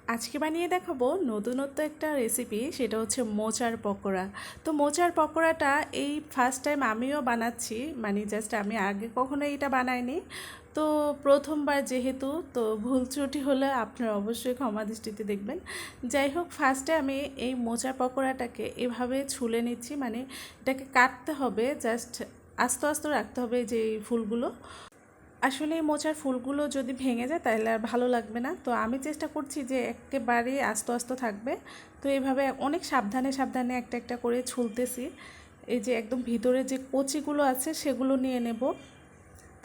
আজকে বানিয়ে দেখাবো নতুনত্ব একটা রেসিপি, সেটা হচ্ছে মোচার পকোড়া। তো মোচার পকোড়াটা এই ফার্স্ট টাইম আমিও বানাচ্ছি, মানে জাস্ট আমি আগে কখনো এটা বানাইনি। তো প্রথমবার যেহেতু, তো ভুল ত্রুটি হলে আপনারা অবশ্যই ক্ষমা দৃষ্টিতে দেখবেন। যাই হোক, ফার্স্টে আমি এই মোচার পকোড়াটাকে এভাবে ছুলে নিচ্ছি, মানে এটাকে কাটতে হবে, জাস্ট আস্তে আস্তে রাখতে হবে যে এই ফুলগুলো। আসলে এই মোচার ফুলগুলো যদি ভেঙে যায় তাহলে আর ভালো লাগবে না। তো আমি চেষ্টা করছি যে একেবারে আস্তে আস্তে থাকবে। তো এইভাবে অনেক সাবধানে সাবধানে একটা একটা করে ছুলতেছি। এই যে একদম ভিতরে যে কচিগুলো আছে সেগুলো নিয়ে নেব,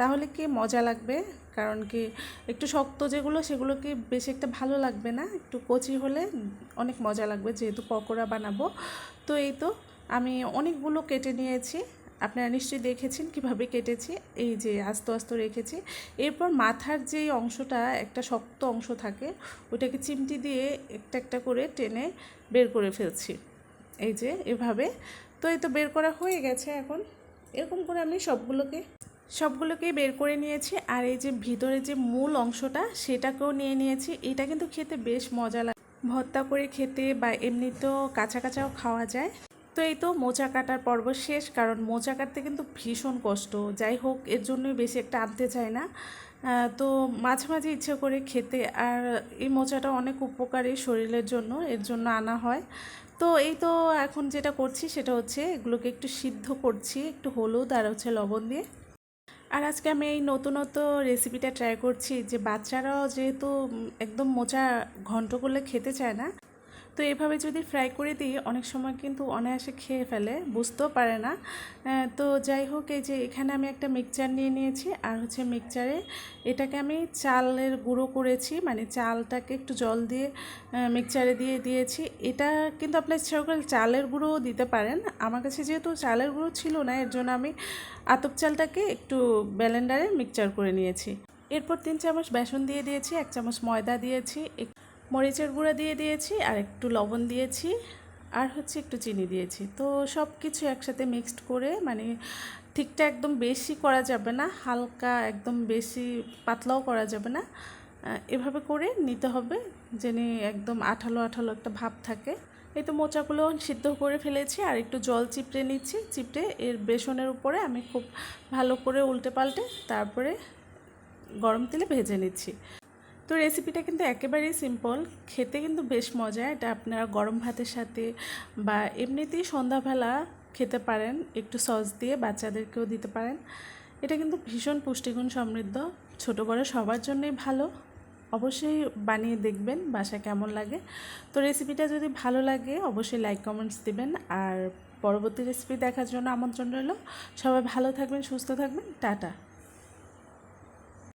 তাহলে কি মজা লাগবে। কারণ কি, একটু শক্ত যেগুলো সেগুলো কি বেশি একটা ভালো লাগবে না, একটু কচি হলে অনেক মজা লাগবে, যেহেতু পকোড়া বানাবো। তো এই তো আমি অনেকগুলো কেটে নিয়েছি। আপনারা নিশ্চয়ই দেখেছেন কিভাবে কেটেছি, এই যে আস্তে আস্তে রেখেছি। এরপর মাথার যেই অংশটা, একটা শক্ত অংশ থাকে, ওইটাকে চিমটি দিয়ে একটা একটা করে টেনে বের করে ফেলছি, এই যে এভাবে। তো এই তো বের করা হয়ে গেছে। এখন এরকম করে আমি সবগুলোকেই বের করে নিয়েছি। আর এই যে ভিতরে যে মূল অংশটা সেটাকেও নিয়ে নিয়েছি। এটা কিন্তু খেতে বেশ মজা লাগে, ভর্তা করে খেতে বা এমনিতেও কাঁচা কাঁচাও খাওয়া যায়। তো এই তো মোচা কাটার পর্ব শেষ, কারণ মোচা কাটতে কিন্তু ভীষণ কষ্ট। যাই হোক, এর জন্যই বেশি একটা আনতে চাই না। তো মাঝে মাঝে ইচ্ছে করে খেতে, আর এই মোচাটা অনেক উপকারী শরীরের জন্য, এর জন্য আনা হয়। তো এই তো এখন যেটা করছি সেটা হচ্ছে এগুলোকে একটু সিদ্ধ করছি, একটু হলুদ আর হচ্ছে লবণ দিয়ে। আর আজকে আমি এই নতুনত্ব রেসিপিটা ট্রাই করছি, যে বাচ্চারাও যেহেতু একদম মোচা ঘন্ট করলে খেতে চায় না, তো এভাবে যদি ফ্রাই করে দিই অনেক সময় কিন্তু অনায়াসে খেয়ে ফেলে, বুঝতেও পারে না। তো যাই হোক, এই যে এখানে আমি একটা মিক্সচার নিয়ে নিয়েছি, আর হচ্ছে মিক্সচারে এটাকে আমি চালের গুঁড়ো করেছি, মানে চালটাকে একটু জল দিয়ে মিক্সচারে দিয়ে দিয়েছি। এটা কিন্তু আপনার ইচ্ছা করলে চালের গুঁড়োও দিতে পারেন। আমার কাছে যেহেতু চালের গুঁড়ো ছিল না, এর জন্য আমি আতপ চালটাকে একটু ব্লেন্ডারে মিক্সচার করে নিয়েছি। এরপর 3 চামচ বেসন দিয়ে দিয়েছি, 1 চামচ ময়দা দিয়েছি, মরিচের গুঁড়া দিয়ে দিয়েছি, আর একটু লবণ দিয়েছি, আর হচ্ছে একটু চিনি দিয়েছি। তো সব কিছু একসাথে মিক্সড করে, মানে ঠিকটা একদম বেশি করা যাবে না, হালকা একদম বেশি পাতলাও করা যাবে না, এভাবে করে নিতে হবে, যেন একদম আঠালো আঠালো একটা ভাব থাকে। এই তো মোচাগুলো সিদ্ধ করে ফেলেছি, আর একটু জল চিপড়ে নিচ্ছি। চিপড়ে এর বেসনের উপরে আমি খুব ভালো করে উল্টে পাল্টে তারপরে গরম তেলে ভেজে নিচ্ছি। তো রেসিপিটা কিন্তু একেবারেই সিম্পল, খেতে কিন্তু বেশ মজা। এটা আপনারা গরম ভাতের সাথে বা এমনিতেই সন্ধ্যাবেলা খেতে পারেন, একটু সস দিয়ে বাচ্চাদেরকেও দিতে পারেন। এটা কিন্তু ভীষণ পুষ্টিগুণ সমৃদ্ধ, ছোটো বড়ো সবার জন্যই ভালো। অবশ্যই বানিয়ে দেখবেন বাসায় কেমন লাগে। তো রেসিপিটা যদি ভালো লাগে অবশ্যই লাইক কমেন্টস দিবেন, আর পরবর্তী রেসিপি দেখার জন্য আমন্ত্রণ রইল। সবাই ভালো থাকবেন, সুস্থ থাকবেন, টাটা।